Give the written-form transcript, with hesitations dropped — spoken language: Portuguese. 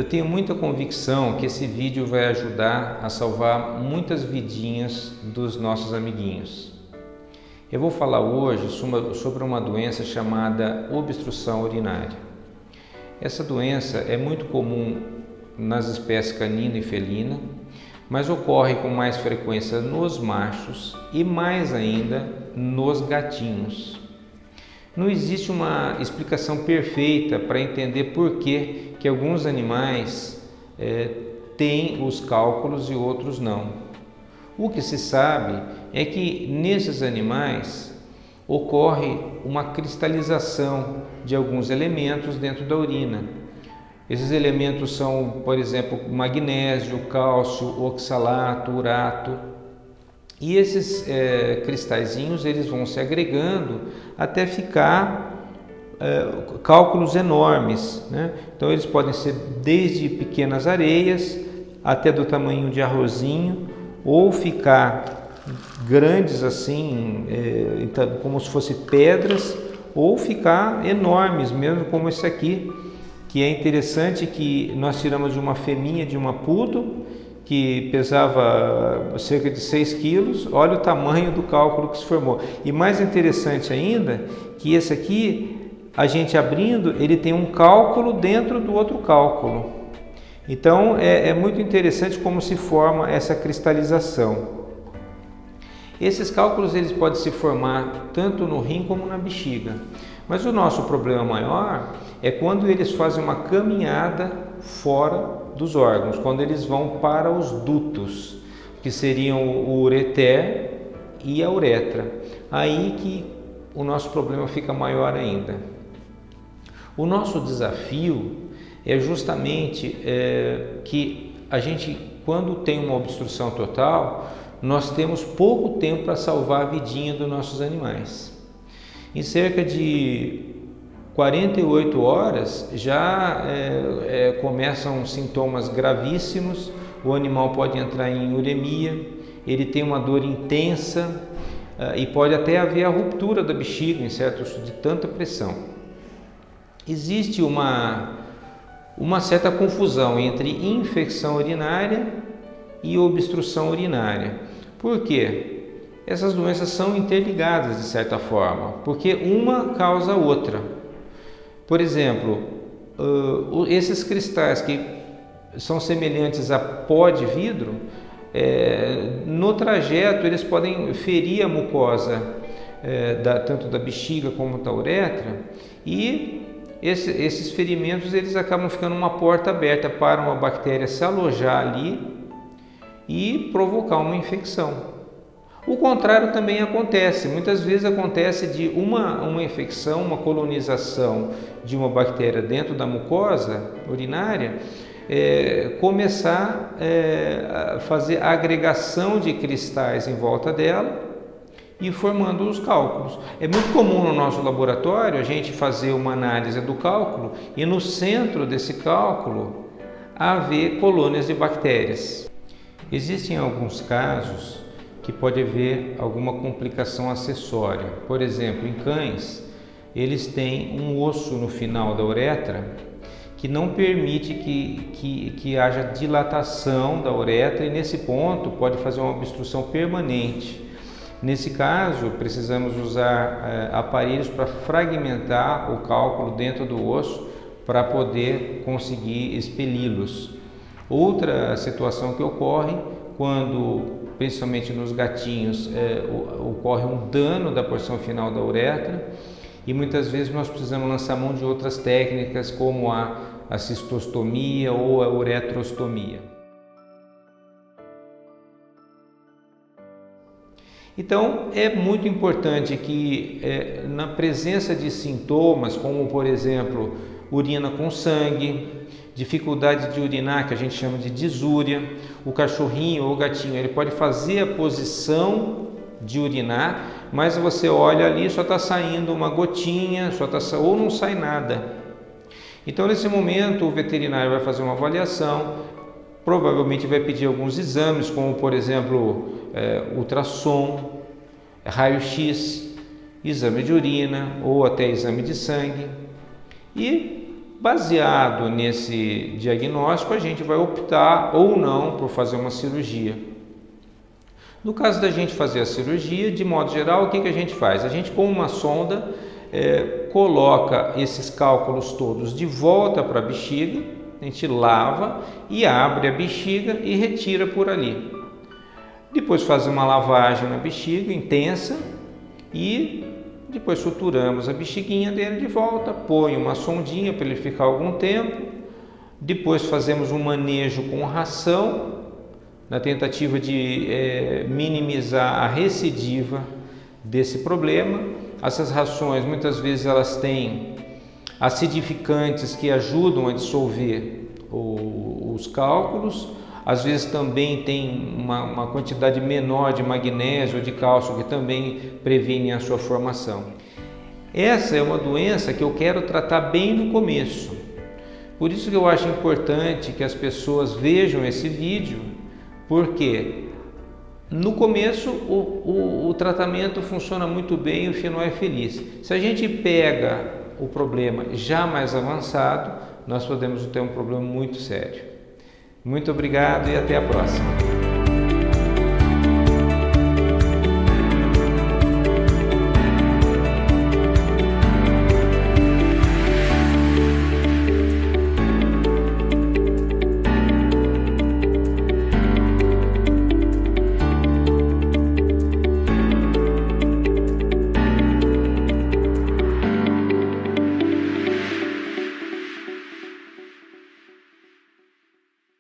tenho muita convicção que esse vídeo vai ajudar a salvar muitas vidinhas dos nossos amiguinhos. Eu vou falar hoje sobre uma doença chamada obstrução urinária. Essa doença é muito comum nas espécies canina e felina, mas ocorre com mais frequência nos machos e mais ainda nos gatinhos. Não existe uma explicação perfeita para entender por que alguns animais têm os cálculos e outros não. O que se sabe é que nesses animais ocorre uma cristalização de alguns elementos dentro da urina. Esses elementos são, por exemplo, magnésio, cálcio, oxalato, urato. E esses cristalzinhos eles vão se agregando até ficar cálculos enormes, né? Então eles podem ser desde pequenas areias até do tamanho de arrozinho, ou ficar grandes assim, como se fossem pedras, ou ficar enormes mesmo, como esse aqui, que é interessante que nós tiramos de uma fêmea de uma poodle que pesava cerca de 6 quilos. Olha o tamanho do cálculo que se formou. E mais interessante ainda, que esse aqui, a gente abrindo, ele tem um cálculo dentro do outro cálculo. Então é muito interessante como se forma essa cristalização. Esses cálculos eles podem se formar tanto no rim como na bexiga. Mas o nosso problema maior é quando eles fazem uma caminhada fora dos órgãos, quando eles vão para os dutos, que seriam o ureter e a uretra. Aí que o nosso problema fica maior ainda. O nosso desafio é justamente que a gente, quando tem uma obstrução total, nós temos pouco tempo para salvar a vidinha dos nossos animais. Em cerca de 48 horas já começam sintomas gravíssimos, o animal pode entrar em uremia, ele tem uma dor intensa e pode até haver a ruptura da bexiga em certos de tanta pressão. Existe uma certa confusão entre infecção urinária e obstrução urinária. Por quê? Essas doenças são interligadas de certa forma, porque uma causa a outra. Por exemplo, esses cristais que são semelhantes a pó de vidro, no trajeto eles podem ferir a mucosa tanto da bexiga como da uretra, e esses ferimentos eles acabam ficando uma porta aberta para uma bactéria se alojar ali e provocar uma infecção. O contrário também acontece, muitas vezes acontece de uma infecção, uma colonização de uma bactéria dentro da mucosa urinária, começar a fazer a agregação de cristais em volta dela e formando os cálculos. É muito comum no nosso laboratório a gente fazer uma análise do cálculo e no centro desse cálculo haver colônias de bactérias. Existem alguns casos que pode haver alguma complicação acessória. Por exemplo, em cães, eles têm um osso no final da uretra que não permite que haja dilatação da uretra, e nesse ponto pode fazer uma obstrução permanente. Nesse caso, precisamos usar aparelhos para fragmentar o cálculo dentro do osso para poder conseguir expeli-los. Outra situação que ocorre quando, principalmente nos gatinhos, ocorre um dano da porção final da uretra, e muitas vezes nós precisamos lançar mão de outras técnicas como a cistostomia ou a uretrostomia. Então é muito importante que na presença de sintomas como, por exemplo, urina com sangue, dificuldade de urinar, que a gente chama de disúria, o cachorrinho ou o gatinho, ele pode fazer a posição de urinar, mas você olha ali, só está saindo uma gotinha, ou não sai nada. Então nesse momento o veterinário vai fazer uma avaliação, provavelmente vai pedir alguns exames, como por exemplo ultrassom, raio-x, exame de urina ou até exame de sangue, e baseado nesse diagnóstico, a gente vai optar ou não por fazer uma cirurgia. No caso da gente fazer a cirurgia, de modo geral, o que a gente faz? A gente, com uma sonda, coloca esses cálculos todos de volta para a bexiga, a gente lava e abre a bexiga e retira por ali. Depois faz uma lavagem na bexiga intensa e depois suturamos a bexiguinha dele de volta, põe uma sondinha para ele ficar algum tempo, depois fazemos um manejo com ração, na tentativa de minimizar a recidiva desse problema. Essas rações, muitas vezes, elas têm acidificantes que ajudam a dissolver os cálculos, às vezes também tem uma quantidade menor de magnésio ou de cálcio que também previne a sua formação. Essa é uma doença que eu quero tratar bem no começo, por isso que eu acho importante que as pessoas vejam esse vídeo, porque no começo o tratamento funciona muito bem e o final é feliz. Se a gente pega o problema já mais avançado, nós podemos ter um problema muito sério. Muito obrigado e até a próxima.